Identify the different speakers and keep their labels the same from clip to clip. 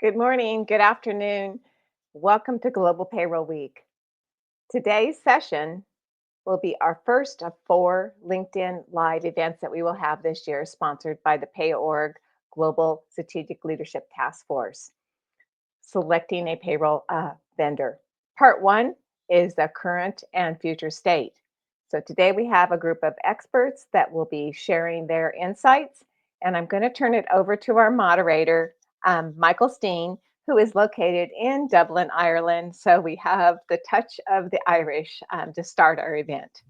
Speaker 1: Good morning, good afternoon. Welcome to Global Payroll Week. Today's session will be our first of 4 LinkedIn Live events that we will have this year, sponsored by the PayOrg Global Strategic Leadership Task Force, selecting a payroll vendor. Part 1 is the current and future state. So today we have a group of experts that will be sharing their insights, and I'm going to turn it over to our moderator, Michael Steen, who is located in Dublin, Ireland. So we have the touch of the Irish to start our event.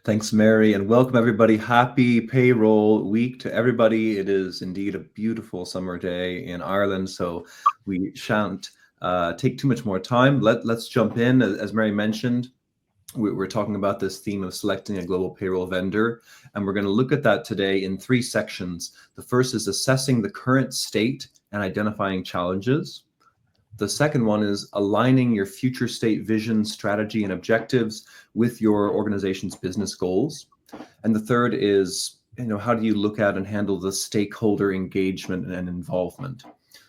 Speaker 2: Thanks, Mary, and welcome everybody. Happy Payroll Week to everybody. It is indeed a beautiful summer day in Ireland, so we shan't take too much more time. Let's jump in. As Mary mentioned, we're talking about this theme of selecting a global payroll vendor, and we're going to look at that today in 3 sections. The first is assessing the current state and identifying challenges. The second one is aligning your future state vision, strategy, and objectives with your organization's business goals. And the third is, how do you look at and handle the stakeholder engagement and involvement?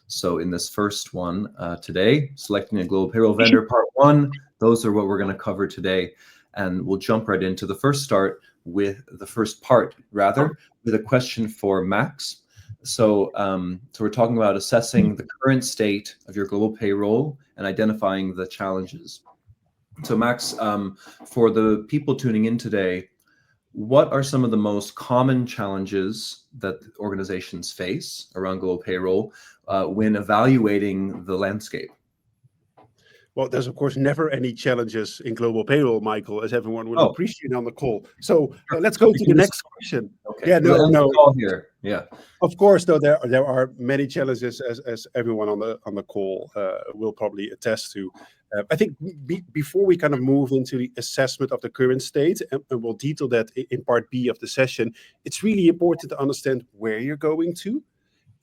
Speaker 2: So in this first one today, selecting a global payroll vendor, part 1, those are what we're going to cover today. And we'll jump right into the first part with a question for Max. So we're talking about assessing the current state of your global payroll and identifying the challenges. So Max, for the people tuning in today, what are some of the most common challenges that organizations face around global payroll when evaluating the landscape?
Speaker 3: Well, there's of course never any challenges in global payroll, Michael, as everyone will appreciate on the call. So let's go to the next question.
Speaker 2: Okay. Yeah, no. Here. Yeah.
Speaker 3: Of course, though, there are many challenges, as everyone on the call will probably attest to. I think before we kind of move into the assessment of the current state, and we'll detail that in part B of the session, it's really important to understand where you're going to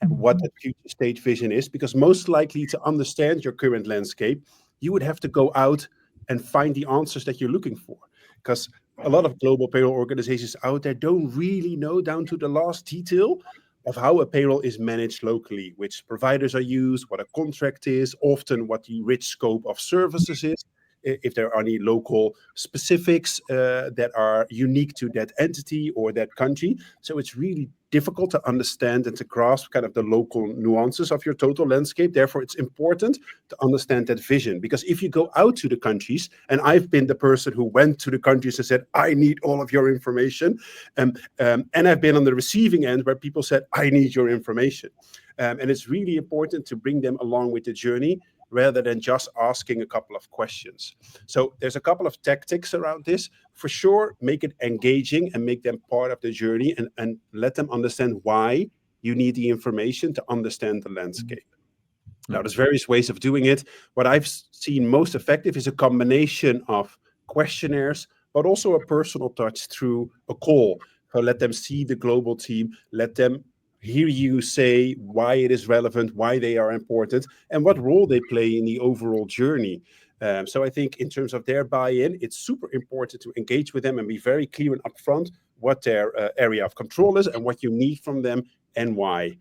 Speaker 3: and what the future state vision is, because most likely to understand your current landscape, you would have to go out and find the answers that you're looking for. Because a lot of global payroll organizations out there don't really know down to the last detail of how a payroll is managed locally, which providers are used, what a contract is, often what the rich scope of services is, if there are any local specifics that are unique to that entity or that country. So it's really difficult to understand and to grasp kind of the local nuances of your total landscape. Therefore, it's important to understand that vision, because if you go out to the countries, and I've been the person who went to the countries and said, I need all of your information. And I've been on the receiving end where people said, I need your information. And it's really important to bring them along with the journey, rather than just asking a couple of questions. So there's a couple of tactics around this. For sure, make it engaging and make them part of the journey, and let them understand why you need the information to understand the landscape. Now, there's various ways of doing it. What I've seen most effective is a combination of questionnaires, but also a personal touch through a call. So let them see the global team, let them hear you say why it is relevant, why they are important, and what role they play in the overall journey. So I think in terms of their buy-in, it's super important to engage with them and be very clear and upfront what their area of control is and what you need from them and why.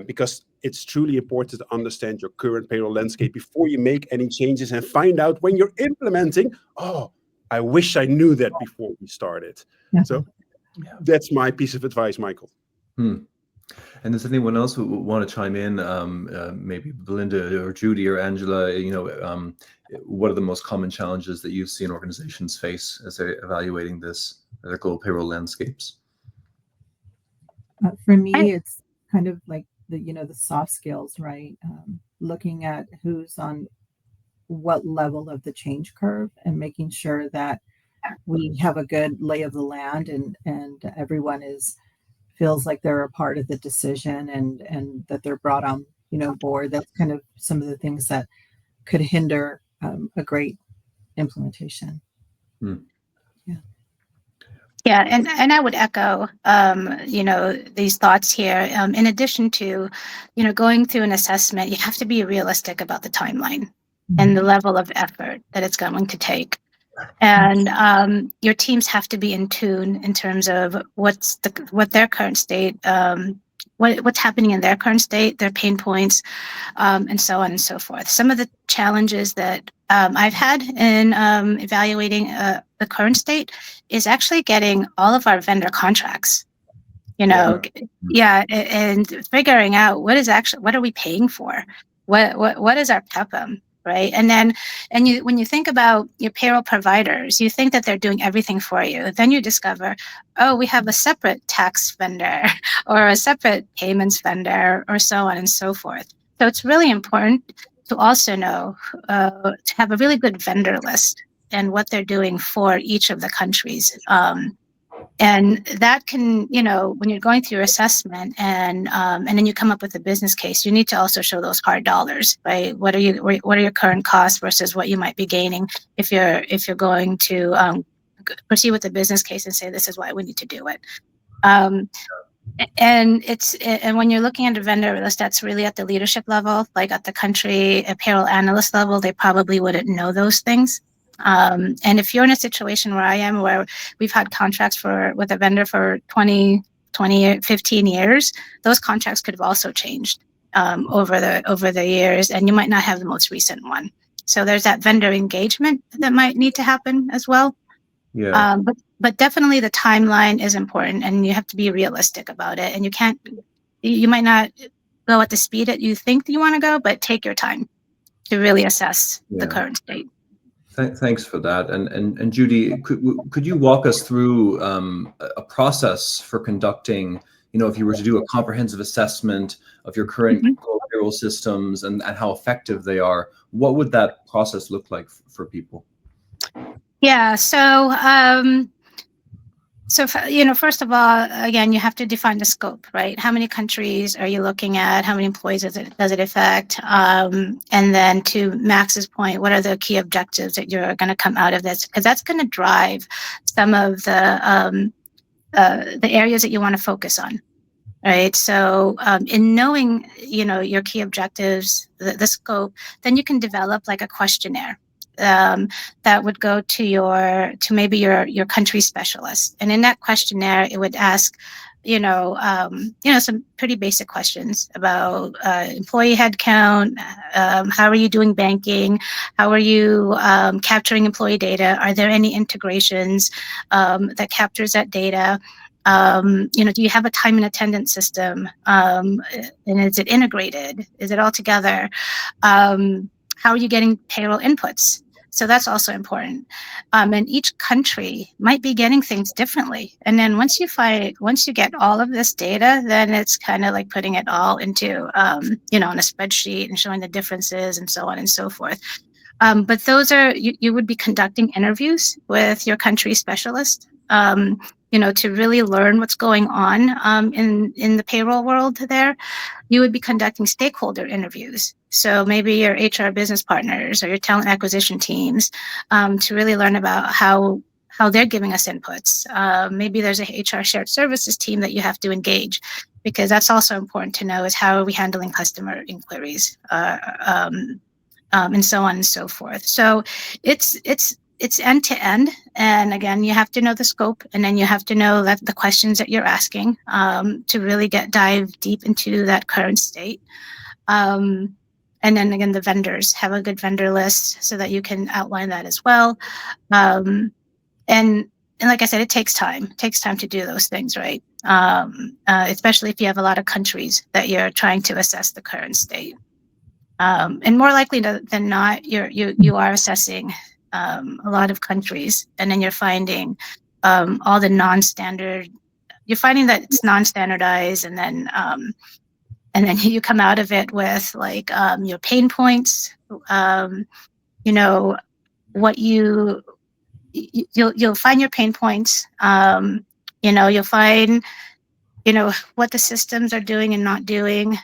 Speaker 3: Because it's truly important to understand your current payroll landscape before you make any changes, and find out when you're implementing, I wish I knew that before we started. Yeah. So that's my piece of advice, Michael.
Speaker 2: And does anyone else who want to chime in, maybe Belinda or Judy or Angela, what are the most common challenges that you've seen organizations face as they're evaluating their global payroll landscapes?
Speaker 4: For me, it's kind of like the soft skills, right? Looking at who's on what level of the change curve and making sure that we have a good lay of the land, and everyone feels like they're a part of the decision, and that they're brought on board. That's kind of some of the things that could hinder a great implementation.
Speaker 5: Yeah, and I would echo, these thoughts here. In addition to, going through an assessment, you have to be realistic about the timeline and the level of effort that it's going to take. And your teams have to be in tune in terms of what their current state what's happening in their current state, their pain points, and so on and so forth. Some of the challenges that I've had in evaluating the current state is actually getting all of our vendor contracts. And figuring out what are we paying for, what is our PEPM, right? And then when you think about your payroll providers, you think that they're doing everything for you. Then you discover, oh, we have a separate tax vendor or a separate payments vendor, or so on and so forth. So it's really important to also know to have a really good vendor list and what they're doing for each of the countries. And that can, when you're going through your assessment and then you come up with a business case, you need to also show those hard dollars, right? What are your current costs versus what you might be gaining if you're going to proceed with the business case and say, this is why we need to do it. And when you're looking at a vendor list, that's really at the leadership level, like at the country, a payroll analyst level, they probably wouldn't know those things. And if you're in a situation where I am, where we've had contracts with a vendor for 15 years, those contracts could have also changed over the years, and you might not have the most recent one. So there's that vendor engagement that might need to happen as well.
Speaker 2: Yeah.
Speaker 5: But definitely the timeline is important, and you have to be realistic about it. And you might not go at the speed that you think that you want to go, but take your time to really assess the current state.
Speaker 2: Thanks for that. And Judy, could you walk us through a process for conducting, if you were to do a comprehensive assessment of your current payroll systems and how effective they are, what would that process look like for people?
Speaker 5: Yeah. So, first of all, again, you have to define the scope, right? How many countries are you looking at? How many employees does it affect? And then to Max's point, what are the key objectives that you're going to come out of this? Because that's going to drive some of the areas that you want to focus on. Right. So in knowing, your key objectives, the scope, then you can develop like a questionnaire that would go to maybe your country specialist. And in that questionnaire, it would ask, some pretty basic questions about employee headcount. How are you doing banking? How are you capturing employee data? Are there any integrations that captures that data? Do you have a time and attendance system? And is it integrated? Is it all together? How are you getting payroll inputs? So that's also important. And each country might be getting things differently. And then once you get all of this data, then it's kind of like putting it all into, on a spreadsheet and showing the differences and so on and so forth. But those you would be conducting interviews with your country specialist, to really learn what's going on in the payroll world there. You would be conducting stakeholder interviews. So maybe your HR business partners or your talent acquisition teams to really learn about how they're giving us inputs. Maybe there's a HR shared services team that you have to engage, because that's also important to know, is how are we handling customer inquiries and so on and so forth. So it's end to end. And again, you have to know the scope, and then you have to know that the questions that you're asking to really dive deep into that current state. And then again, the vendors, have a good vendor list so that you can outline that as well. And like I said, it takes time. It takes time to do those things, right? Especially if you have a lot of countries that you're trying to assess the current state. And more likely than not, you are assessing a lot of countries, and then you're finding all the non-standard. You're finding that it's non-standardized, and then you come out of it with like your pain points. What you'll find your pain points. You'll find what the systems are doing and not doing.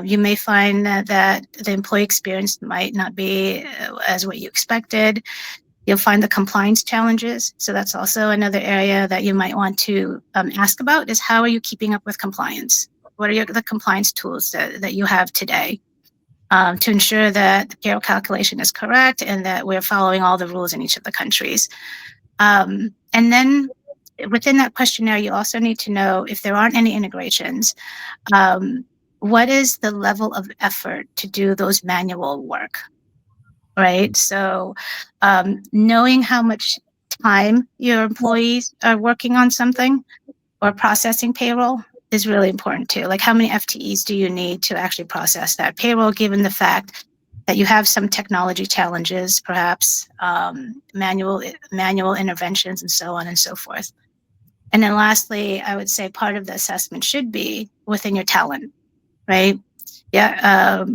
Speaker 5: You may find that the employee experience might not be as what you expected. You'll find the compliance challenges. So that's also another area that you might want to ask about, is how are you keeping up with compliance? What are the compliance tools that you have today to ensure that the payroll calculation is correct and that we're following all the rules in each of the countries? And then within that questionnaire, you also need to know if there aren't any integrations, what is the level of effort to do those manual work, right? So knowing how much time your employees are working on something or processing payroll is really important too. Like, how many FTEs do you need to actually process that payroll, given the fact that you have some technology challenges, perhaps manual interventions, and so on and so forth. And then lastly, I would say part of the assessment should be within your talent, right? Yeah.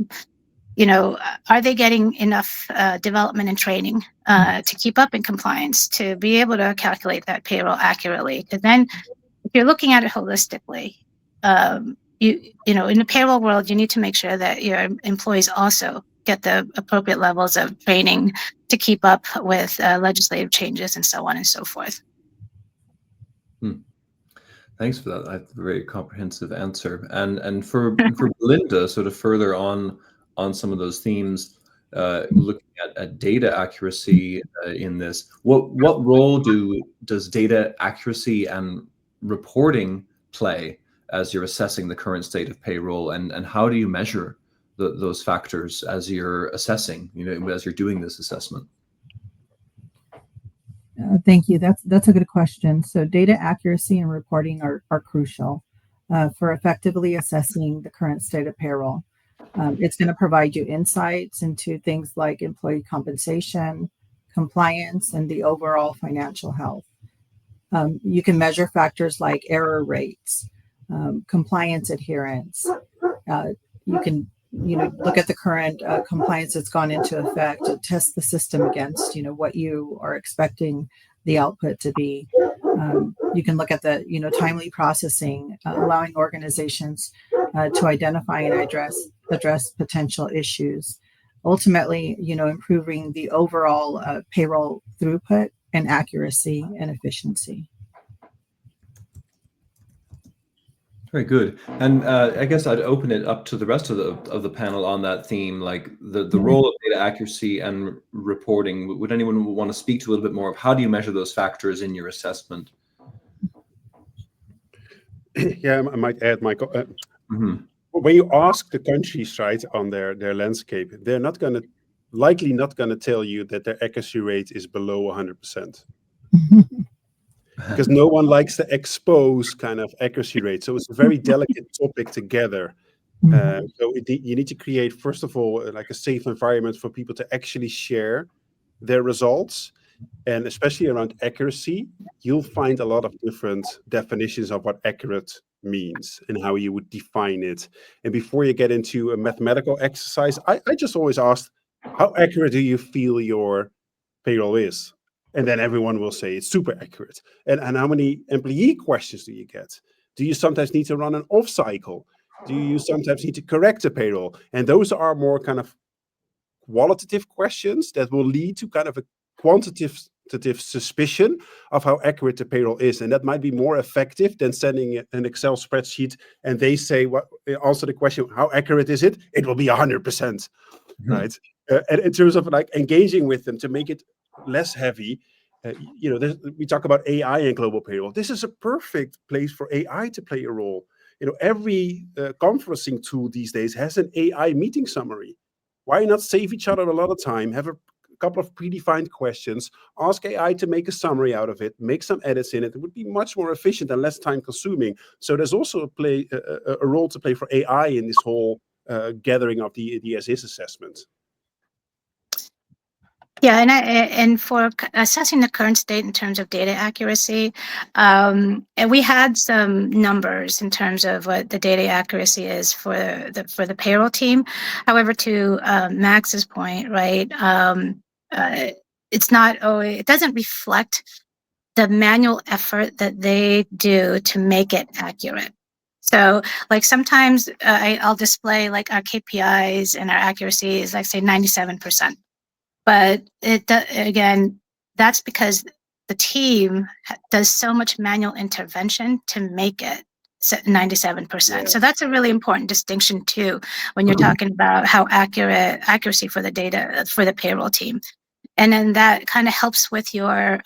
Speaker 5: Are they getting enough development and training to keep up in compliance, to be able to calculate that payroll accurately? Because then if you're looking at it holistically, in the payroll world, you need to make sure that your employees also get the appropriate levels of training to keep up with legislative changes and so on and so forth.
Speaker 2: Thanks for that. That's a very comprehensive answer. And for Belinda, sort of further on some of those themes, looking at data accuracy in this, what role does data accuracy and reporting play as you're assessing the current state of payroll, and how do you measure those factors as you're assessing, as you're doing this assessment?
Speaker 4: Thank you. That's a good question. So data accuracy and reporting are crucial for effectively assessing the current state of payroll. It's going to provide you insights into things like employee compensation, compliance, and the overall financial health. You can measure factors like error rates, compliance adherence. You can look at the current compliance that's gone into effect and test the system against what you are expecting the output to be. You can look at the timely processing, allowing organizations to identify and address potential issues, ultimately improving the overall payroll throughput and accuracy and efficiency.
Speaker 2: Very good. And I guess I'd open it up to the rest of the panel on that theme, like the role of data accuracy and reporting. Would anyone want to speak to a little bit more of how do you measure those factors in your assessment?
Speaker 3: Yeah, I might add, Michael. When you ask the countries, right, on their landscape, they're likely not going to tell you that their accuracy rate is below 100%. Because no one likes to expose kind of accuracy rate. So it's a very delicate topic to gather. So you need to create, first of all, like a safe environment for people to actually share their results. And especially around accuracy, you'll find a lot of different definitions of what accurate means and how you would define it. And before you get into a mathematical exercise, I just always ask, how accurate do you feel your payroll is? And then everyone will say it's super accurate. And how many employee questions do you get? Do you sometimes need to run an off cycle? Do you sometimes need to correct a payroll? And those are more kind of qualitative questions that will lead to kind of a quantitative suspicion of how accurate the payroll is. And that might be more effective than sending an Excel spreadsheet and they say, answer the question, how accurate is it? It will be 100%, right? And in terms of like engaging with them to make it less heavy, we talk about AI and global payroll. This is a perfect place for AI to play a role. Every conferencing tool these days has an AI meeting summary. Why not save each other a lot of time, have a couple of predefined questions, ask AI to make a summary out of it, make some edits in it. It would be much more efficient and less time consuming. So there's also a role to play for AI in this whole gathering of the as-is assessment.
Speaker 5: Yeah, and for assessing the current state in terms of data accuracy, and we had some numbers in terms of what the data accuracy is for the payroll team. However, to Max's point, right, it doesn't reflect the manual effort that they do to make it accurate. So like sometimes I'll display like our KPIs and our accuracy is like say 97%. But again, that's because the team does so much manual intervention to make it 97%. Yeah. So that's a really important distinction too, when you're talking about how accuracy for the data for the payroll team. And then that kind of helps with your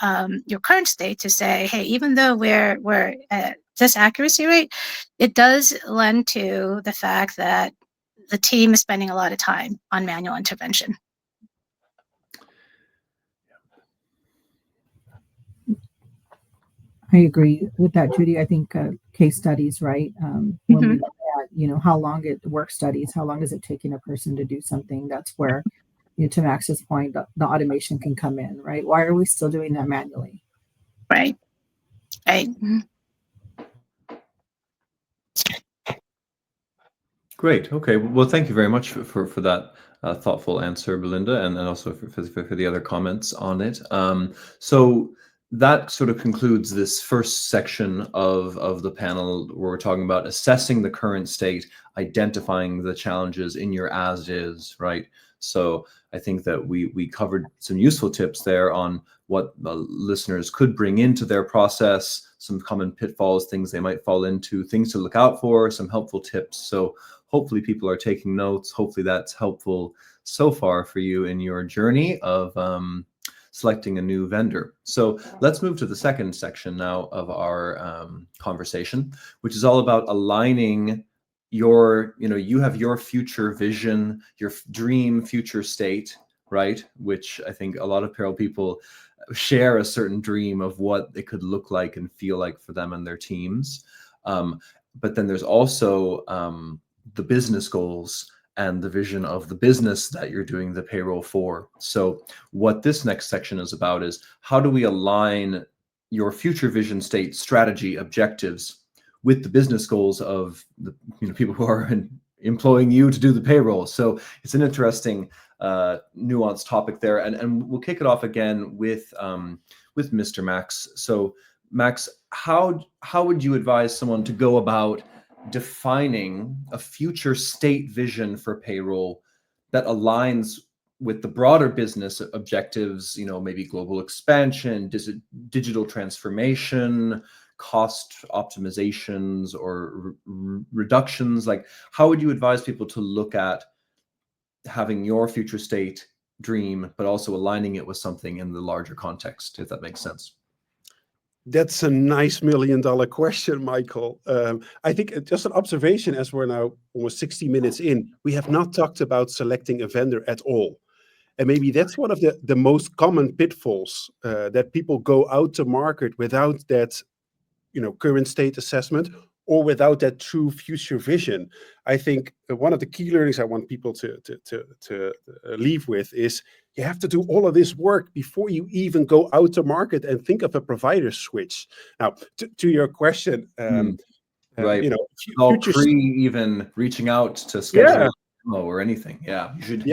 Speaker 5: current state to say, hey, even though we're at this accuracy rate, it does lend to the fact that the team is spending a lot of time on manual intervention.
Speaker 4: I agree with that, Judy. I think case studies, right? When we look at, how long work studies, how long is it taking a person to do something? That's where, to Max's point, the automation can come in, right? Why are we still doing that manually?
Speaker 5: Right.
Speaker 2: Great. Okay. Well, thank you very much for that thoughtful answer, Belinda, and also for the other comments on it. So that sort of concludes this first section of the panel where we're talking about assessing the current state, identifying the challenges in your as is, right? So I think that we covered some useful tips there on what the listeners could bring into their process, some common pitfalls, things they might fall into, things to look out for, some helpful tips. So hopefully people are taking notes. Hopefully that's helpful so far for you in your journey of selecting a new vendor. So let's move to the second section now of our conversation, which is all about aligning your, you have your future vision, your dream future state, right? Which I think a lot of payroll people share a certain dream of what it could look like and feel like for them and their teams. But then there's also the business goals and the vision of the business that you're doing the payroll for. So what this next section is about is how do we align your future vision state, strategy, objectives with the business goals of the people who are employing you to do the payroll. So it's an interesting nuanced topic there, and we'll kick it off again with Mr. Max. So Max, how would you advise someone to go about defining a future state vision for payroll that aligns with the broader business objectives, maybe global expansion, digital transformation, cost optimizations, or reductions? Like, how would you advise people to look at having your future state dream, but also aligning it with something in the larger context, if that makes sense?
Speaker 3: That's a nice $1 million question, Michael. I think just an observation, as we're now almost 60 minutes in, we have not talked about selecting a vendor at all. And maybe that's one of the most common pitfalls, that people go out to market without that, current state assessment or without that true future vision. I think one of the key learnings I want people to leave with is you have to do all of this work before you even go out to market and think of a provider switch. Now, to your question,
Speaker 2: right,
Speaker 3: future,
Speaker 2: even reaching out to schedule a demo or anything. Yeah, you should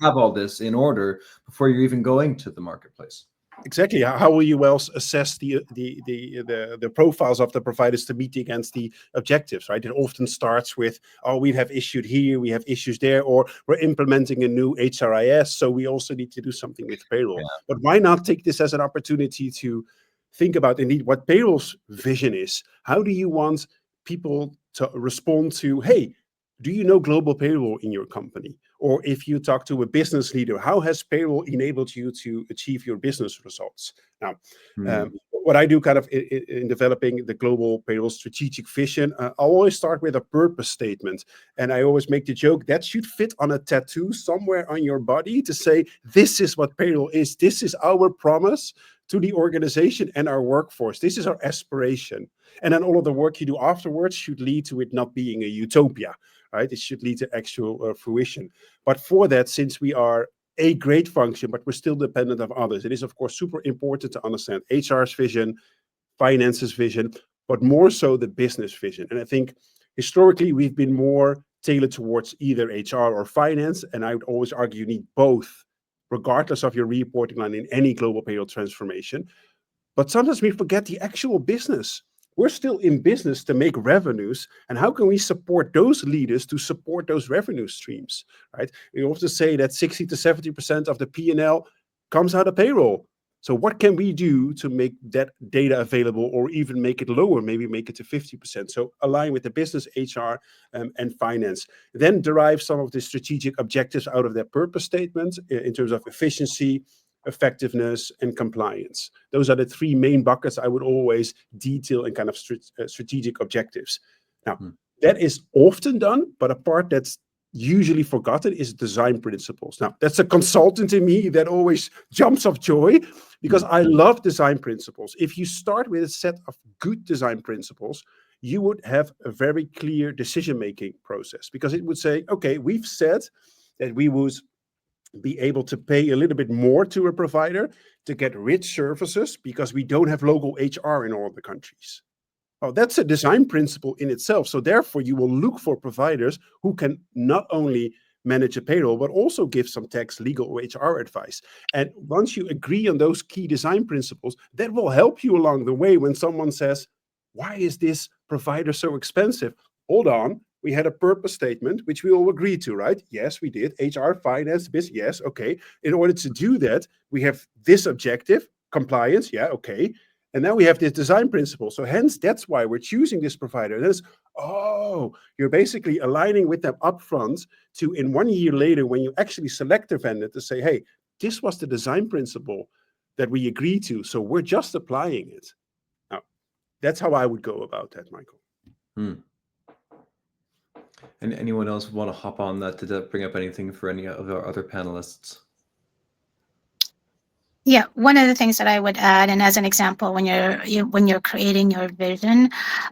Speaker 2: have all this in order before you're even going to the marketplace.
Speaker 3: Exactly. How will you assess the profiles of the providers to meet against the objectives, right? It often starts with, oh, we have issues here, we have issues there, or we're implementing a new HRIS, so we also need to do something with payroll. Yeah. But why not take this as an opportunity to think about indeed what payroll's vision is? How do you want people to respond to, hey, do you know global payroll in your company? Or if you talk to a business leader, how has payroll enabled you to achieve your business results? Now, what I do kind of in developing the global payroll strategic vision, I always start with a purpose statement. And I always make the joke that should fit on a tattoo somewhere on your body to say, this is what payroll is. This is our promise to the organization and our workforce. This is our aspiration. And then all of the work you do afterwards should lead to it not being a utopia, right? It should lead to actual fruition. But for that, since we are a great function, but we're still dependent on others, it is, of course, super important to understand HR's vision, finance's vision, but more so the business vision. And I think historically, we've been more tailored towards either HR or finance. And I would always argue you need both, regardless of your reporting line in any global payroll transformation. But sometimes we forget the actual business. We're still in business to make revenues. And how can we support those leaders to support those revenue streams, right? We often say that 60 to 70% of the P&L comes out of payroll. So what can we do to make that data available or even make it lower, maybe make it to 50%? So align with the business, HR, and finance. Then derive some of the strategic objectives out of their purpose statement in terms of efficiency, effectiveness, and compliance. Those are the three main buckets I would always detail in kind of strategic objectives. Now, that is often done, but a part that's usually forgotten is design principles. Now, that's a consultant in me that always jumps off joy because I love design principles. If you start with a set of good design principles, you would have a very clear decision-making process, because it would say, okay, we've said that we would be able to pay a little bit more to a provider to get rich services because we don't have local HR in all the countries. Oh, that's a design principle in itself. So therefore, you will look for providers who can not only manage a payroll, but also give some tax, legal, or HR advice. And once you agree on those key design principles, that will help you along the way when someone says, why is this provider so expensive? Hold on, we had a purpose statement, which we all agreed to, right? Yes, we did. HR, finance, business, yes, okay. In order to do that, we have this objective, compliance, yeah, okay. And now we have this design principle. So hence, that's why we're choosing this provider. That is, oh, you're basically aligning with them upfront to, in 1 year later, when you actually select a vendor, to say, hey, this was the design principle that we agreed to. So we're just applying it. Now, that's how I would go about that, Michael.
Speaker 2: And anyone else want to hop on that? Did that bring up anything for any of our other panelists?
Speaker 5: Yeah, one of the things that I would add, and as an example, when you're creating your vision,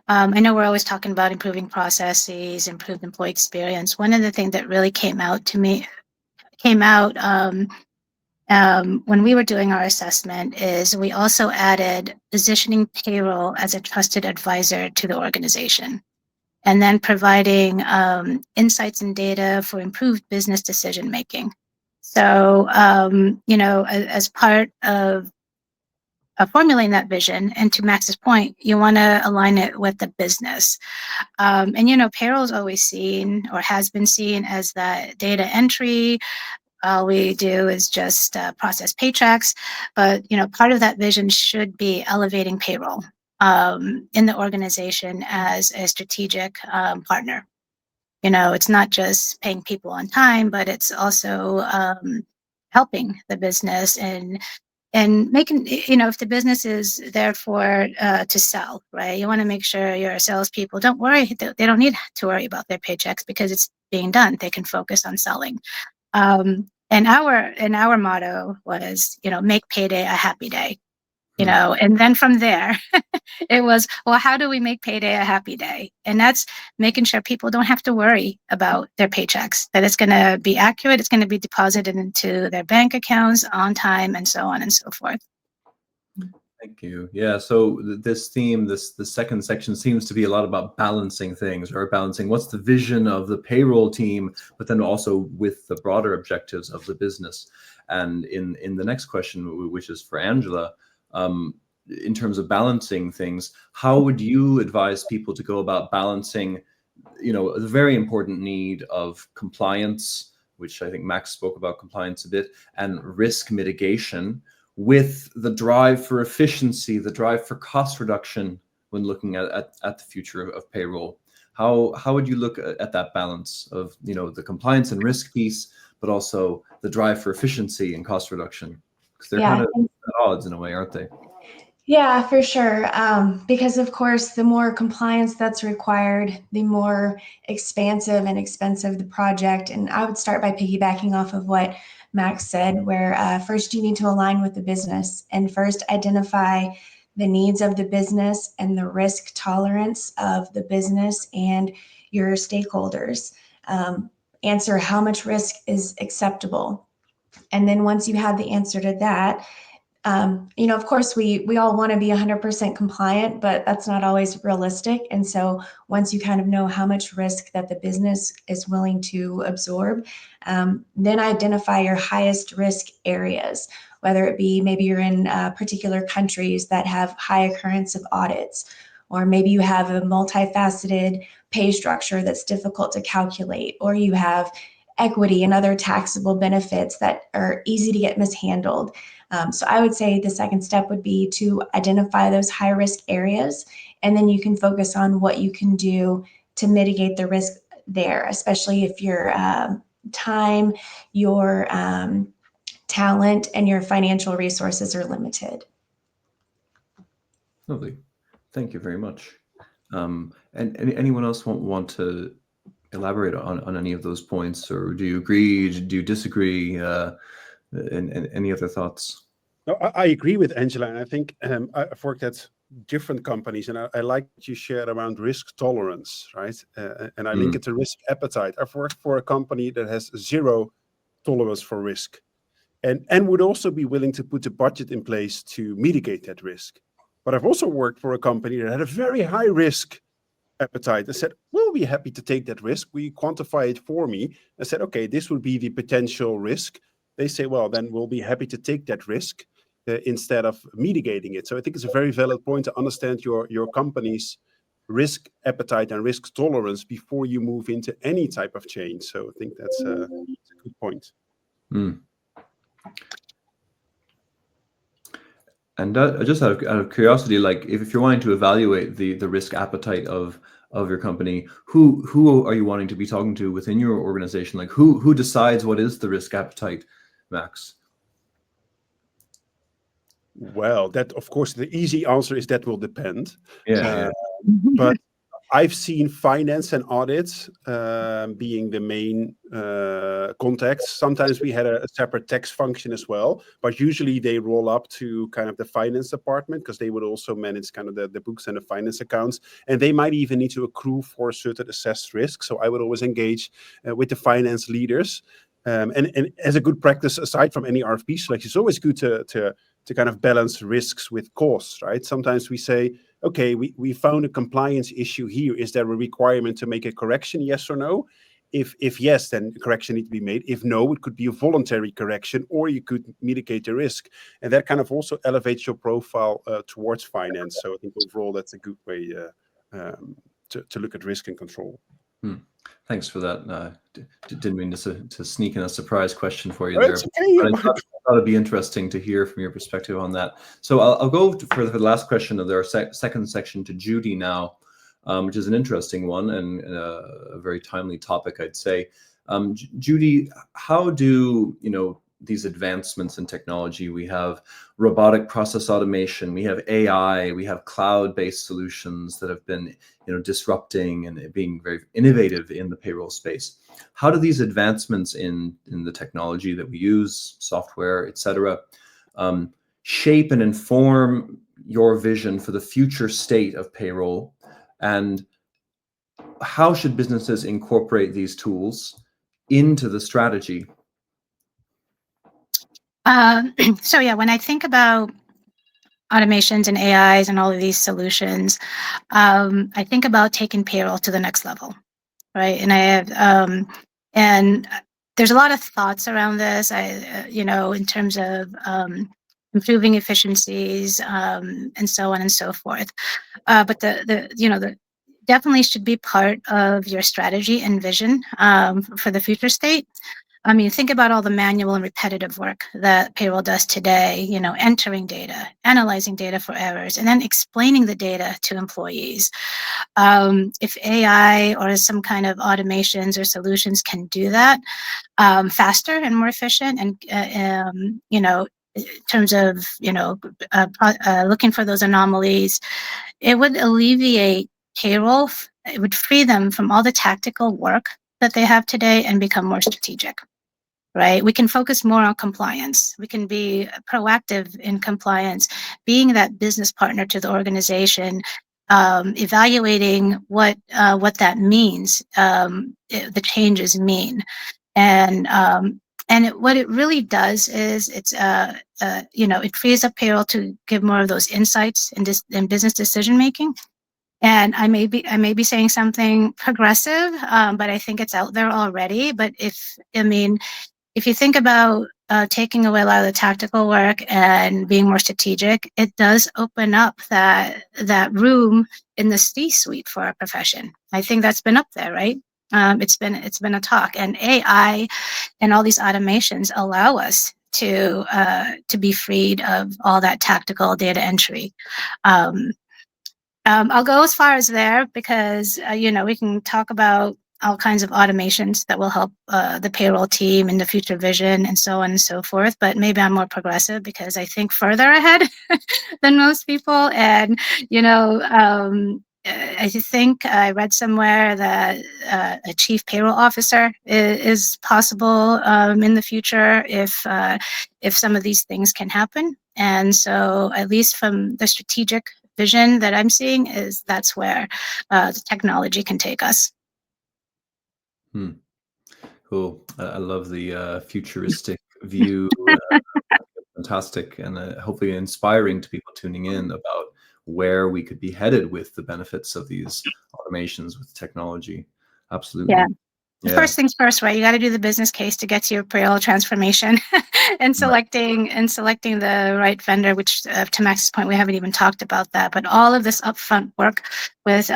Speaker 5: I know we're always talking about improving processes, improved employee experience. One of the things that really came out when we were doing our assessment is we also added positioning payroll as a trusted advisor to the organization, and then providing insights and data for improved business decision making. So, as part of formulating that vision, and to Max's point, you want to align it with the business. Payroll is always seen, or has been seen, as that data entry. All we do is just process paychecks. But, part of that vision should be elevating payroll in the organization as a strategic partner. It's not just paying people on time, but it's also helping the business and making, if the business is there for to sell, right? You want to make sure your salespeople don't worry. They don't need to worry about their paychecks because it's being done. They can focus on selling. And our motto was, make payday a happy day. And then from there, it was, well, how do we make payday a happy day? And that's making sure people don't have to worry about their paychecks, that it's going to be accurate, it's going to be deposited into their bank accounts on time, and so on and so forth.
Speaker 2: Thank you. Yeah, so this theme, the second section seems to be a lot about balancing things, or balancing what's the vision of the payroll team, but then also with the broader objectives of the business. And in the next question, which is for Angela, in terms of balancing things, how would you advise people to go about balancing, the very important need of compliance, which I think Max spoke about compliance a bit, and risk mitigation, with the drive for efficiency, the drive for cost reduction when looking at the future of payroll? How would you look at that balance of, the compliance and risk piece, but also the drive for efficiency and cost reduction? Because they're kind of at odds in a way, aren't they?
Speaker 6: Yeah, for sure. Because of course, the more compliance that's required, the more expansive and expensive the project. And I would start by piggybacking off of what Max said, where first you need to align with the business and first identify the needs of the business and the risk tolerance of the business and your stakeholders. Answer how much risk is acceptable. And then once you have the answer to that, of course, we all want to be 100% compliant, but that's not always realistic. And so once you kind of know how much risk that the business is willing to absorb, then identify your highest risk areas, whether it be maybe you're in particular countries that have high occurrence of audits, or maybe you have a multifaceted pay structure that's difficult to calculate, or you have equity and other taxable benefits that are easy to get mishandled. So I would say the second step would be to identify those high risk areas, and then you can focus on what you can do to mitigate the risk there, especially if your time, your talent and your financial resources are limited.
Speaker 2: Lovely. Thank you very much. And anyone else want to elaborate on any of those points, or do you agree? Do you disagree? And any other thoughts?
Speaker 3: No, I agree with Angela, and I think I've worked at different companies, and I like what you shared around risk tolerance, right? And I link it to risk appetite. I've worked for a company that has zero tolerance for risk, and would also be willing to put a budget in place to mitigate that risk. But I've also worked for a company that had a very high risk appetite and said, we'll be happy to take that risk. We quantify it for me and said, okay, this would be the potential risk. They say, well, then we'll be happy to take that risk instead of mitigating it. So I think it's a very valid point to understand your company's risk appetite and risk tolerance before you move into any type of change. So I think that's a good point.
Speaker 2: And just out of curiosity, like if you're wanting to evaluate the risk appetite of your company, who are you wanting to be talking to within your organization? Like who decides what is the risk appetite, Max?
Speaker 3: Well, that of course the easy answer is that will depend.
Speaker 2: Yeah.
Speaker 3: But I've seen finance and audits being the main contacts. Sometimes we had a separate tax function as well, but usually they roll up to kind of the finance department because they would also manage kind of the books and the finance accounts. And they might even need to accrue for a certain assessed risk. So I would always engage with the finance leaders. And as a good practice, aside from any RFP selection, it's always good to kind of balance risks with costs, right? Sometimes we say, okay, we found a compliance issue here. Is there a requirement to make a correction, yes or no? If yes, then the correction needs to be made. If no, it could be a voluntary correction, or you could mitigate the risk. And that kind of also elevates your profile towards finance. So I think overall, that's a good way to look at risk and control.
Speaker 2: Thanks for that. Didn't mean to sneak in a surprise question for you there.
Speaker 3: Okay.
Speaker 2: I thought it'd be interesting to hear from your perspective on that. So I'll go for the last question of our second section to Judy now, which is an interesting one and a very timely topic, I'd say. Judy, how do these advancements in technology? We have robotic process automation, we have AI, we have cloud-based solutions that have been disrupting and being very innovative in the payroll space. How do these advancements in the technology that we use, software, etc., shape and inform your vision for the future state of payroll? And how should businesses incorporate these tools into the strategy?
Speaker 5: So yeah, when I think about automations and AIs and all of these solutions, I think about taking payroll to the next level, right? And I have, and there's a lot of thoughts around this. In terms of improving efficiencies and so on and so forth. But the definitely should be part of your strategy and vision for the future state. I mean, think about all the manual and repetitive work that payroll does today, entering data, analyzing data for errors, and then explaining the data to employees. If AI or some kind of automations or solutions can do that faster and more efficient, and, in terms of, looking for those anomalies, it would alleviate payroll. It would free them from all the tactical work that they have today and become more strategic. Right? We can focus more on compliance. We can be proactive in compliance, being that business partner to the organization, evaluating what that means, the changes mean, and what it really does is it frees up payroll to give more of those insights in business decision making. And I may be saying something progressive, but I think it's out there already. But if you think about taking away a lot of the tactical work and being more strategic, it does open up that room in the C-suite for our profession. I think that's been up there, right? It's been a talk, and AI and all these automations allow us to be freed of all that tactical data entry. I'll go as far as there because we can talk about all kinds of automations that will help the payroll team and the future vision and so on and so forth. But maybe I'm more progressive because I think further ahead than most people. And, I think I read somewhere that a chief payroll officer is possible in the future if some of these things can happen. And so, at least from the strategic vision that I'm seeing, is that's where the technology can take us.
Speaker 2: Cool. I love the futuristic view. Fantastic, and hopefully inspiring to people tuning in about where we could be headed with the benefits of these automations with technology. Absolutely.
Speaker 5: Yeah.
Speaker 2: Yeah.
Speaker 5: First things first, right? You got to do the business case to get to your payroll transformation, and selecting the right vendor. Which, to Max's point, we haven't even talked about that. But all of this upfront work with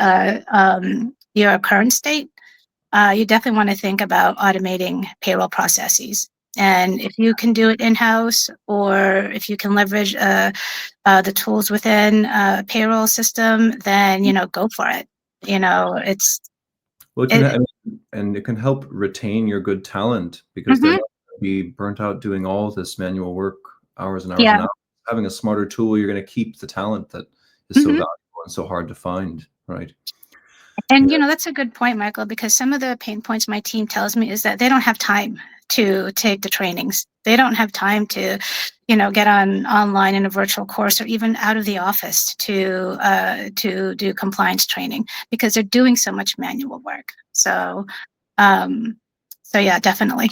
Speaker 5: your current state, you definitely want to think about automating payroll processes. And if you can do it in-house, or if you can leverage the tools within a payroll system, then go for it. It's
Speaker 2: Well, and it can help retain your good talent because they're not going to be burnt out doing all this manual work, hours and hours and hours. Having a smarter tool, you're going to keep the talent that is so valuable and so hard to find, right?
Speaker 5: And that's a good point, Michael, because some of the pain points my team tells me is that they don't have time to take the trainings. They don't have time to, get online in a virtual course or even out of the office to do compliance training because they're doing so much manual work. So yeah, definitely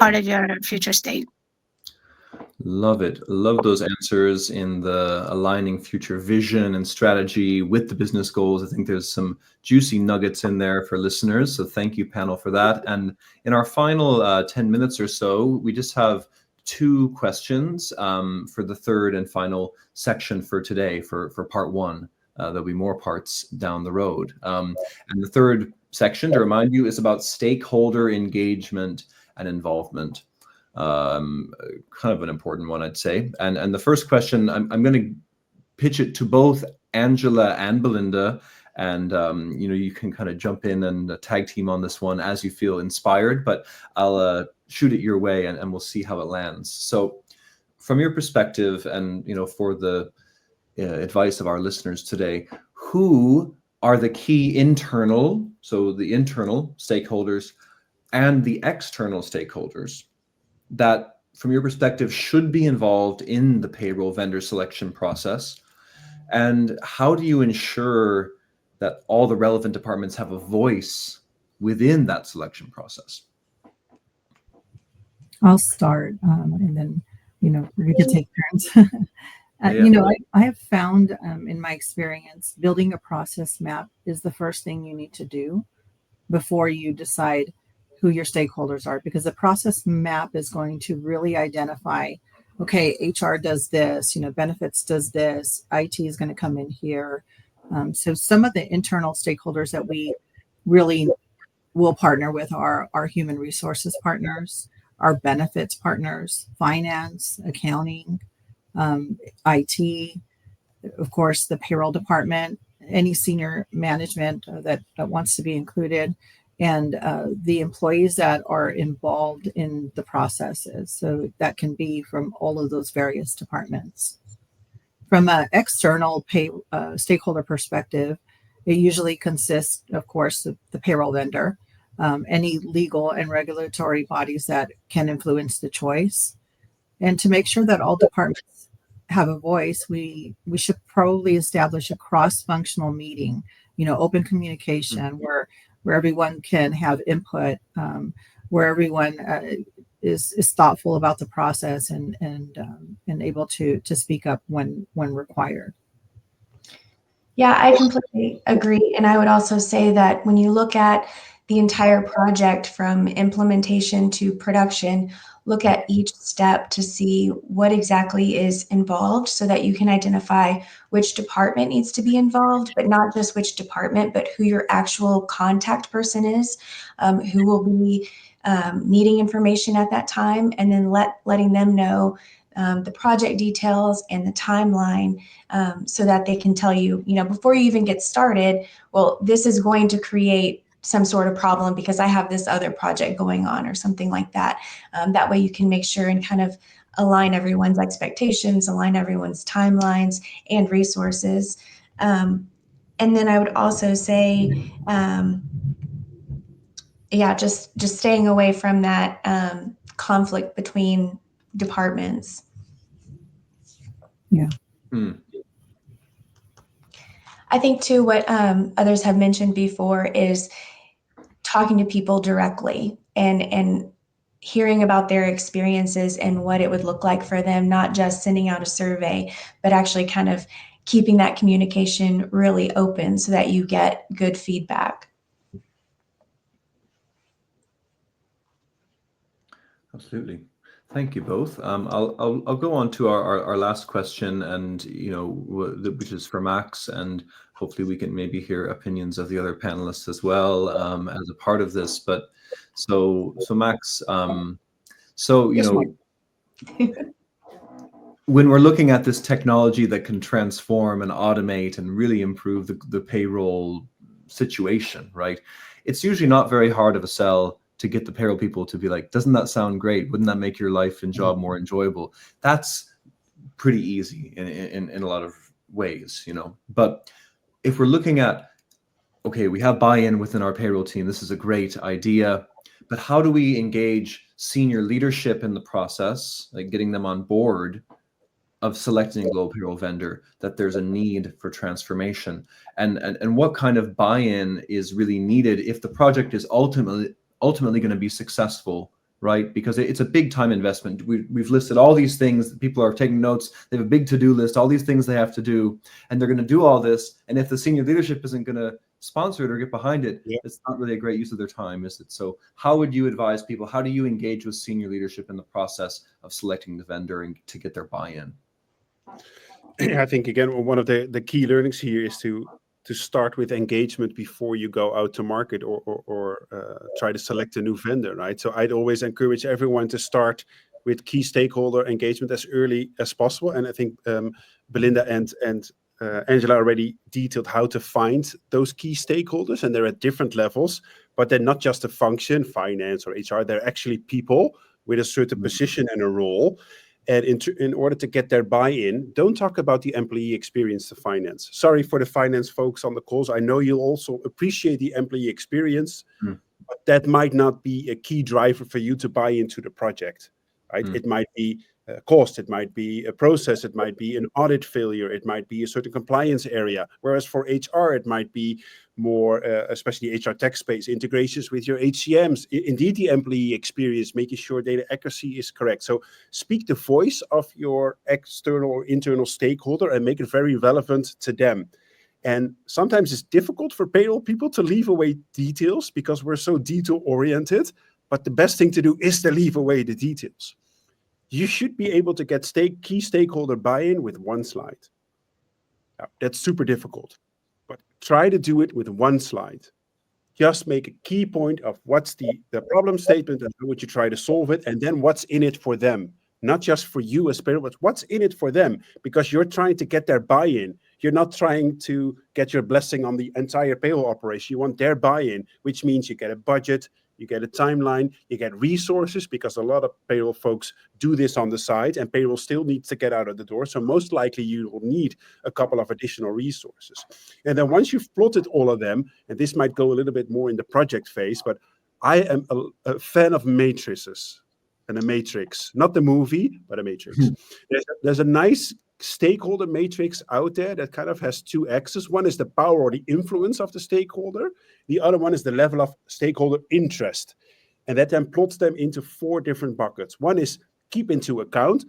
Speaker 5: part of your future state.
Speaker 2: Love it. Love those answers in the aligning future vision and strategy with the business goals. I think there's some juicy nuggets in there for listeners. So thank you, panel, for that. And in our final 10 minutes or so, we just have 2 questions for the third and final section for today, for part 1. There'll be more parts down the road. And the third section, to remind you, is about stakeholder engagement and involvement. Kind of an important one, I'd say. And the first question, I'm going to pitch it to both Angela and Belinda, and you can kind of jump in and tag team on this one as you feel inspired, but I'll shoot it your way and we'll see how it lands. So from your perspective, and for the advice of our listeners today, who are the key internal, so the internal stakeholders and the external stakeholders that, from your perspective, should be involved in the payroll vendor selection process? And how do you ensure that all the relevant departments have a voice within that selection process?
Speaker 4: I'll start, and then we could take turns. I have found in my experience, building a process map is the first thing you need to do before you decide who your stakeholders are, because the process map is going to really identify, okay, HR does this, benefits does this, IT is going to come in here. So some of the internal stakeholders that we really will partner with are our human resources partners, our benefits partners, finance, accounting, IT, of course, the payroll department, any senior management that wants to be included, and the employees that are involved in the processes. So that can be from all of those various departments. From an external stakeholder perspective, it usually consists, of course, of the payroll vendor, any legal and regulatory bodies that can influence the choice. And to make sure that all departments have a voice, we should probably establish a cross-functional meeting, open communication where everyone can have input, where everyone is thoughtful about the process and able to speak up when required.
Speaker 6: Yeah, I completely agree. And I would also say that when you look at the entire project from implementation to production, look at each step to see what exactly is involved so that you can identify which department needs to be involved, but not just which department, but who your actual contact person is, who will be needing information at that time, and then letting them know the project details and the timeline so that they can tell you, before you even get started, well, this is going to create some sort of problem because I have this other project going on or something like that. That way you can make sure and kind of align everyone's expectations, align everyone's timelines and resources. And then I would also say, just staying away from that conflict between departments.
Speaker 4: Yeah.
Speaker 6: I think too, what others have mentioned before is talking to people directly and hearing about their experiences and what it would look like for them, not just sending out a survey, but actually kind of keeping that communication really open so that you get good feedback.
Speaker 2: Absolutely. Thank you both. I'll go on to our last question, and which is for Max, and hopefully we can maybe hear opinions of the other panelists as well as a part of this. But so Max, when we're looking at this technology that can transform and automate and really improve the payroll situation, right? It's usually not very hard of a sell to get the payroll people to be like, doesn't that sound great? Wouldn't that make your life and job more enjoyable? That's pretty easy in a lot of ways, But if we're looking at, okay, we have buy-in within our payroll team, this is a great idea, but how do we engage senior leadership in the process, like getting them on board of selecting a global payroll vendor, that there's a need for transformation, and what kind of buy-in is really needed if the project is ultimately going to be successful, right? Because it's a big time investment. We've listed all these things. People are taking notes. They have a big to-do list, all these things they have to do, and they're going to do all this. And if the senior leadership isn't going to sponsor it or get behind it, it's not really a great use of their time, is it? So how would you advise people? How do you engage with senior leadership in the process of selecting the vendor and to get their buy-in?
Speaker 3: I think, again, one of the key learnings here is to start with engagement before you go out to market or try to select a new vendor, right? So I'd always encourage everyone to start with key stakeholder engagement as early as possible. And I think Belinda and Angela already detailed how to find those key stakeholders, and they're at different levels, but they're not just a function, finance or HR, they're actually people with a certain position and a role. And in order to get their buy-in, don't talk about the employee experience to finance. Sorry for the finance folks on the calls. I know you'll also appreciate the employee experience, but that might not be a key driver for you to buy into the project, right? It might be cost, it might be a process, it might be an audit failure, it might be a certain compliance area. Whereas for HR, it might be more, especially HR tech space, integrations with your HCMs, indeed the employee experience, making sure data accuracy is correct. So speak the voice of your external or internal stakeholder and make it very relevant to them. And sometimes it's difficult for payroll people to leave away details because we're so detail oriented, but the best thing to do is to leave away the details. You should be able to get key stakeholder buy-in with one slide. Now, that's super difficult, but try to do it with one slide. Just make a key point of what's the problem statement and how would you try to solve it, and then what's in it for them. Not just for you as payroll, but what's in it for them, because you're trying to get their buy-in. You're not trying to get your blessing on the entire payroll operation. You want their buy-in, which means you get a budget, you get a timeline, you get resources, because a lot of payroll folks do this on the side and payroll still needs to get out of the door. So most likely you will need a couple of additional resources. And then once you've plotted all of them, and this might go a little bit more in the project phase, but I am a fan of matrices and a matrix, not the movie, but a matrix. There's a nice stakeholder matrix out there that kind of has two axes. One is the power or the influence of the stakeholder. The other one is the level of stakeholder interest. And that then plots them into 4 different buckets. One is keep into account,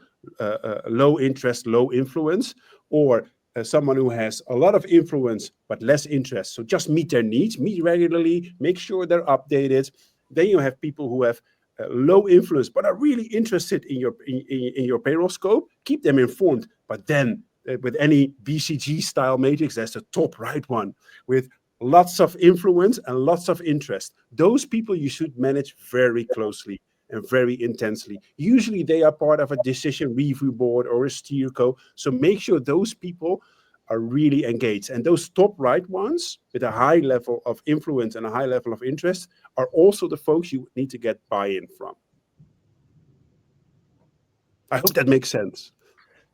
Speaker 3: low interest, low influence, or someone who has a lot of influence but less interest. So just meet their needs, meet regularly, make sure they're updated. Then you have people who have low influence but are really interested in your payroll scope. Keep them informed, but then with any BCG style matrix, there's the top right one with lots of influence and lots of interest. Those people you should manage very closely and very intensely. Usually they are part of a decision review board or a steerco. So make sure those people are really engaged. And those top right ones with a high level of influence and a high level of interest are also the folks you need to get buy-in from. I hope that makes sense.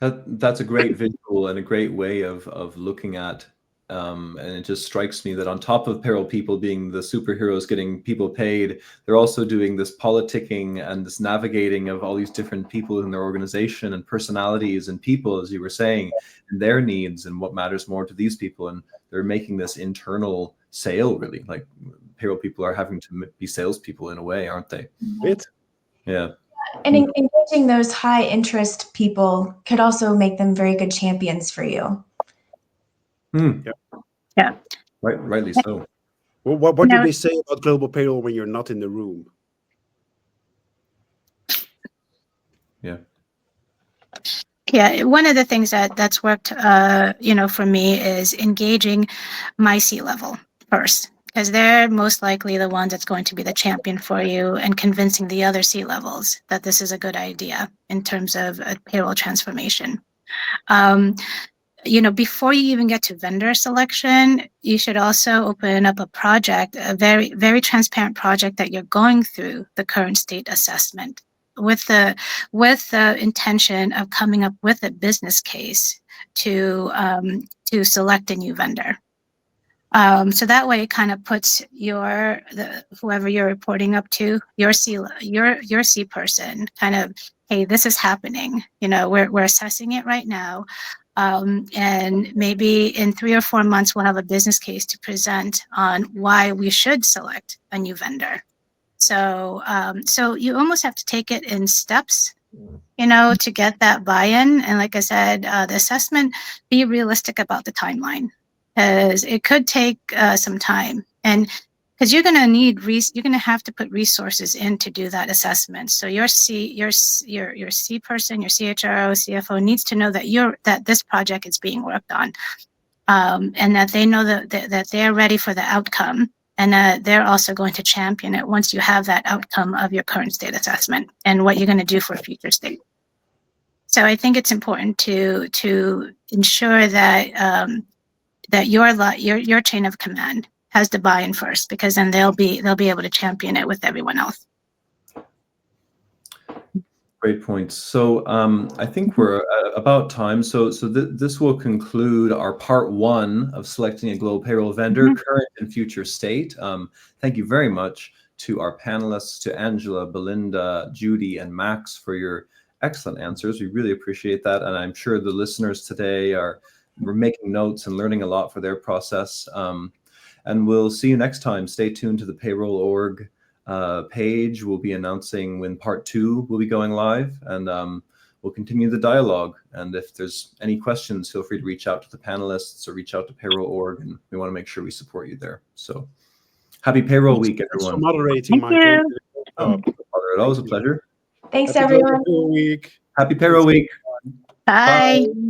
Speaker 2: That's a great visual and a great way of looking at, and it just strikes me that on top of payroll people being the superheroes getting people paid, they're also doing this politicking and this navigating of all these different people in their organization and personalities and people, as you were saying, and their needs and what matters more to these people. And they're making this internal sale, really. Like payroll people are having to be salespeople in a way, aren't they?
Speaker 3: Bit.
Speaker 2: Yeah.
Speaker 6: And engaging those high interest people could also make them very good champions for you.
Speaker 5: Yeah.
Speaker 2: Rightly so.
Speaker 3: Well, what
Speaker 5: No.
Speaker 3: do they say about global payroll when you're not in the room?
Speaker 2: Yeah.
Speaker 5: Yeah, one of the things that's worked, for me is engaging my C-level first, because they're most likely the ones that's going to be the champion for you, and convincing the other C-levels that this is a good idea in terms of a payroll transformation. Before you even get to vendor selection, you should also open up a project, a very, very transparent project that you're going through the current state assessment with the intention of coming up with a business case to select a new vendor. So that way it kind of puts whoever you're reporting up to, your C person, kind of, hey, this is happening. We're assessing it right now. And maybe in 3 or 4 months, we'll have a business case to present on why we should select a new vendor. So you almost have to take it in steps, to get that buy-in. And like I said, the assessment, be realistic about the timeline, because it could take some time. And because you're going to have to put resources in to do that assessment. So your C person, your CHRO, CFO needs to know that this project is being worked on, and that they know that they're ready for the outcome, and they're also going to champion it once you have that outcome of your current state assessment and what you're going to do for a future state. So I think it's important to ensure that that your chain of command has the buy-in first, because then they'll be able to champion it with everyone else.
Speaker 2: Great points. So I think we're about time. So this will conclude our part 1 of selecting a global payroll vendor, current and future state. Thank you very much to our panelists, to Angela, Belinda, Judy, and Max for your excellent answers. We really appreciate that. And I'm sure the listeners today we're making notes and learning a lot for their process. And we'll see you next time. Stay tuned to the Payroll.org page. We'll be announcing when part 2 will be going live, and we'll continue the dialogue. And if there's any questions, feel free to reach out to the panelists or reach out to Payroll.org, and we want to make sure we support you there. So happy Payroll Week, everyone.
Speaker 3: Thanks for moderating,
Speaker 5: Thank
Speaker 3: Michael.
Speaker 2: Always a pleasure.
Speaker 6: Thanks,
Speaker 3: Happy
Speaker 6: everyone.
Speaker 3: Global Payroll Week.
Speaker 2: Happy Payroll Week.
Speaker 5: Bye.
Speaker 3: Bye.